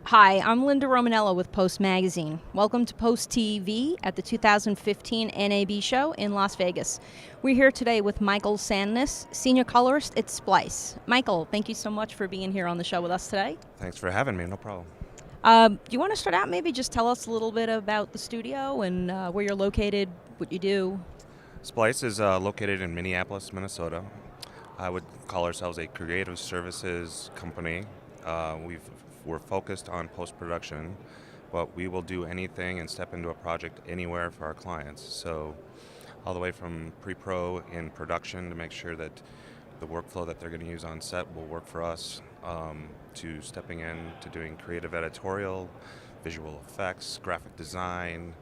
Hi, I'm Linda Romanello with Post Magazine. Welcome to Post TV at the 2015 NAB show in Las Vegas. We're here today with Michael Sandness, senior colorist at Splice. Michael, thank you so much for being here on the show with us today. Thanks for having me, no problem. Do you want to start out, maybe just tell us a little bit about the studio and where you're located, what you do? Splice is located in Minneapolis, Minnesota. I would call ourselves a creative services company. We're focused on post-production, but we will do anything and step into a project anywhere for our clients. So all the way from pre-pro in production to make sure that the workflow that they're going to use on set will work for us, to stepping in to doing creative editorial, visual effects, graphic design,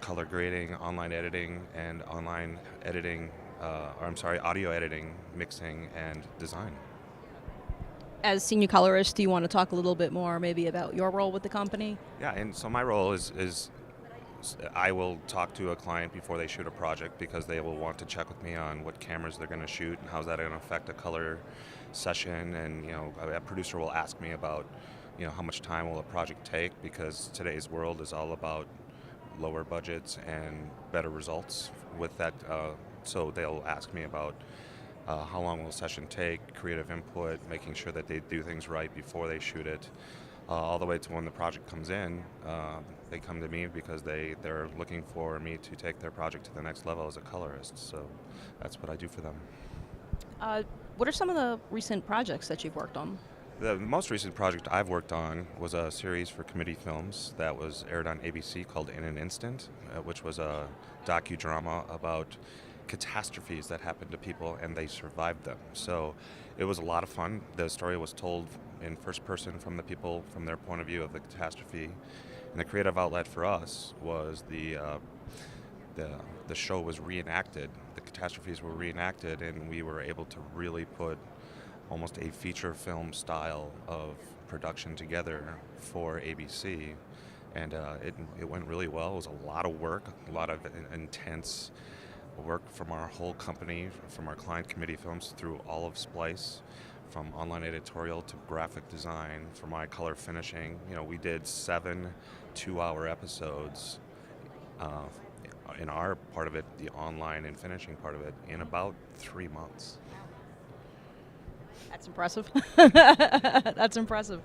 color grading, online editing, and audio editing, mixing, and design. As senior colorist, do you want to talk a little bit more maybe about your role with the company? Yeah, and so my role is I will talk to a client before they shoot a project because they will want to check with me on what cameras they're going to shoot and how's that going to affect a color session. And a producer will ask me about how much time will a project take, because today's world is all about lower budgets and better results with that. So they'll ask me about how long will a session take, creative input, making sure that they do things right before they shoot it, all the way to when the project comes in. They come to me because they're looking for me to take their project to the next level as a colorist. So that's what I do for them. What are some of the recent projects that you've worked on? The most recent project I've worked on was a series for Committee Films that was aired on ABC called In an Instant, which was a docudrama about catastrophes that happened to people and they survived them. So it was a lot of fun. The story was told in first person from the people, from their point of view of the catastrophe. And the creative outlet for us was the show was reenacted. The catastrophes were reenacted, and we were able to really put almost a feature film style of production together for ABC. And it went really well. It was a lot of work, a lot of intense work from our whole company, from our client Committee Films through all of Splice, from online editorial to graphic design, for my color finishing. We did 7 two-hour episodes in our part of it, the online and finishing part of it, in about 3 months. That's impressive. That's impressive.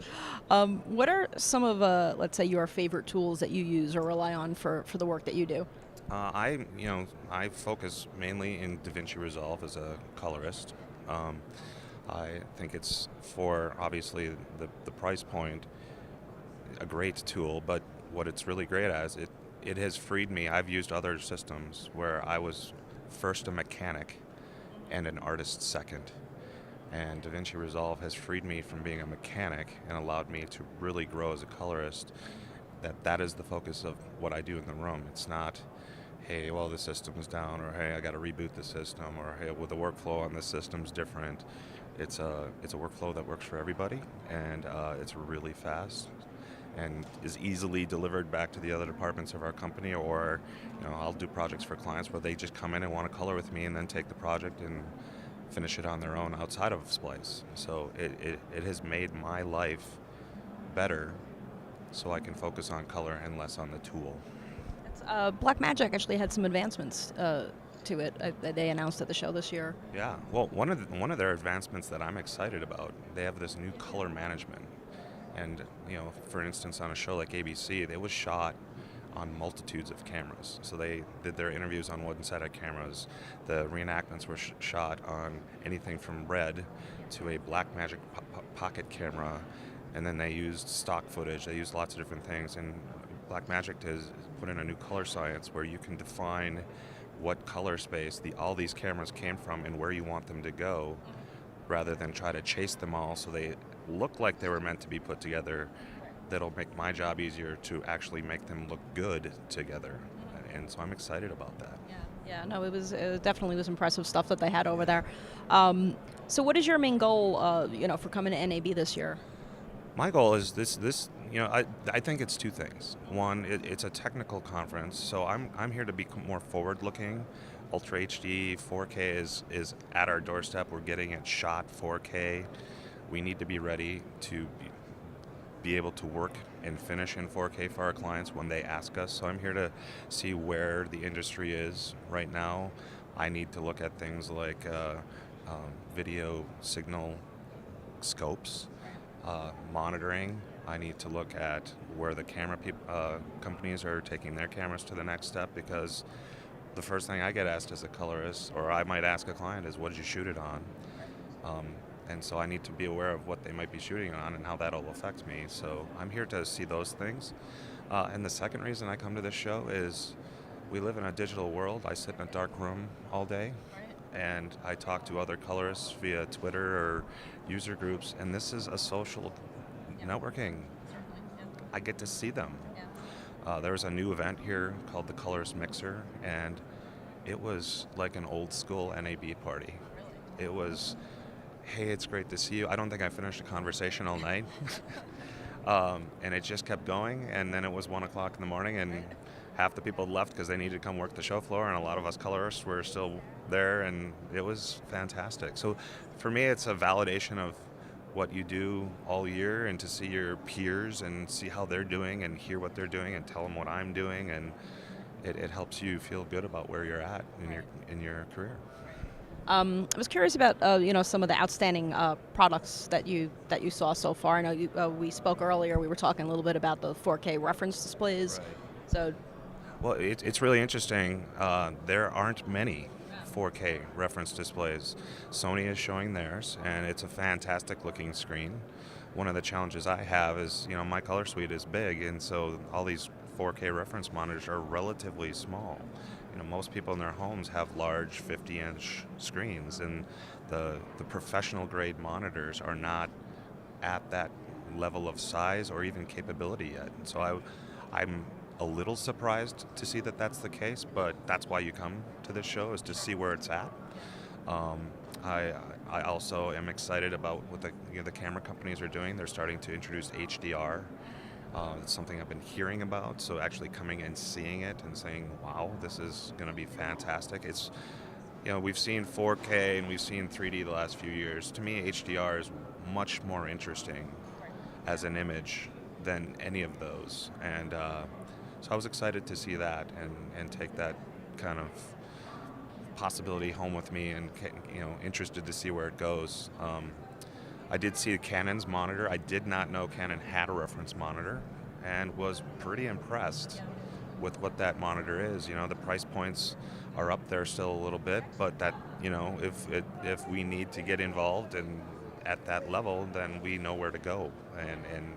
What are some of, let's say, your favorite tools that you use or rely on for the work that you do? I focus mainly in DaVinci Resolve as a colorist. I think it's, for obviously the price point, a great tool, but what it's really great as, it has freed me. I've used other systems where I was first a mechanic and an artist second. And DaVinci Resolve has freed me from being a mechanic and allowed me to really grow as a colorist. That is the focus of what I do in the room. It's not, hey, well, the system's down, or hey, I got to reboot the system, or hey, well, the workflow on this system's different. It's a workflow that works for everybody, and it's really fast and is easily delivered back to the other departments of our company. Or I'll do projects for clients where they just come in and want to color with me and then take the project and finish it on their own outside of Splice. So it has made my life better, so I can focus on color and less on the tool. Blackmagic actually had some advancements to it that they announced at the show this year. Yeah, well, one of their advancements that I'm excited about, they have this new color management. And for instance, on a show like ABC, it was shot on multitudes of cameras. So they did their interviews on one-sided cameras. The reenactments were shot on anything from Red to a Blackmagic pocket camera, and then they used stock footage. They used lots of different things, and Blackmagic has put in a new color science where you can define what color space all these cameras came from and where you want them to go, rather than try to chase them all so they look like they were meant to be put together. That'll make my job easier to actually make them look good together. And so I'm excited about that. Yeah. Yeah, no, it definitely was impressive stuff that they had over there. So, what is your main goal, for coming to NAB this year? My goal is this. I think it's two things. One, it's a technical conference, so I'm here to be more forward-looking. Ultra HD 4K is at our doorstep. We're getting it shot 4K. We need to be ready to be able to work and finish in 4K for our clients when they ask us. So I'm here to see where the industry is right now. I need to look at things like video signal scopes, monitoring. I need to look at where the camera companies are taking their cameras to the next step, because the first thing I get asked as a colorist, or I might ask a client, is what did you shoot it on? And so I need to be aware of what they might be shooting on and how that'll affect me. So I'm here to see those things. And the second reason I come to this show is we live in a digital world. I sit in a dark room all day, and I talk to other colorists via Twitter or user groups, and this is a social networking. I get to see them. There's a new event here called the Colorist Mixer, and it was like an old school NAB party. It was, hey, it's great to see you. I don't think I finished a conversation all night. And it just kept going, and then it was 1 o'clock in the morning, and half the people left because they needed to come work the show floor, and a lot of us colorists were still there, and it was fantastic. So for me, it's a validation of what you do all year, and to see your peers and see how they're doing and hear what they're doing and tell them what I'm doing, and it helps you feel good about where you're at in your career. I was curious about some of the outstanding products that you saw so far. I know we spoke earlier. We were talking a little bit about the 4K reference displays. Right. So, well, it's really interesting. There aren't many 4K reference displays. Sony is showing theirs, and it's a fantastic looking screen. One of the challenges I have is, my color suite is big, and so all these 4K reference monitors are relatively small. Most people in their homes have large 50-inch screens, and the professional grade monitors are not at that level of size or even capability yet. And so I'm a little surprised to see that that's the case, but that's why you come to this show, is to see where it's at. I also am excited about what the camera companies are doing. They're starting to introduce HDR. It's something I've been hearing about, so actually coming and seeing it and saying, wow, this is going to be fantastic. It's, we've seen 4K and we've seen 3D the last few years. To me, HDR is much more interesting as an image than any of those. And so I was excited to see that and take that kind of possibility home with me, and interested to see where it goes. I did see Canon's monitor. I did not know Canon had a reference monitor, and was pretty impressed with what that monitor is. The price points are up there still a little bit, but that, if we need to get involved and at that level, then we know where to go. And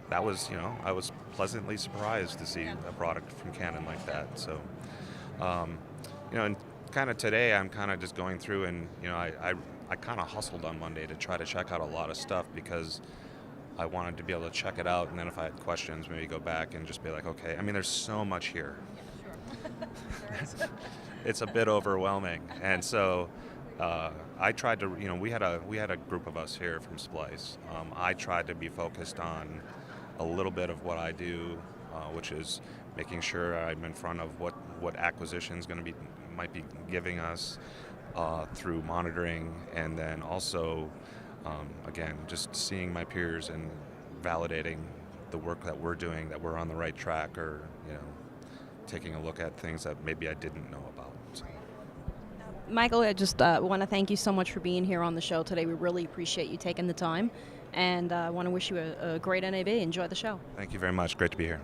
that was, I was pleasantly surprised to see a product from Canon like that. So, and kind of today I'm kind of just going through, and I kind of hustled on Monday to try to check out a lot of stuff, because I wanted to be able to check it out, and then if I had questions, maybe go back and just be like, okay. I mean, there's so much here. Sure. It's a bit overwhelming, and so I tried to, we had a group of us here from Splice. I tried to be focused on a little bit of what I do, which is making sure I'm in front of what acquisition's might be giving us through monitoring, and then also, again, just seeing my peers and validating the work that we're doing, that we're on the right track, or taking a look at things that maybe I didn't know about. So. Michael, I just want to thank you so much for being here on the show today. We really appreciate you taking the time, and I want to wish you a great NAB. Enjoy the show. Thank you very much. Great to be here.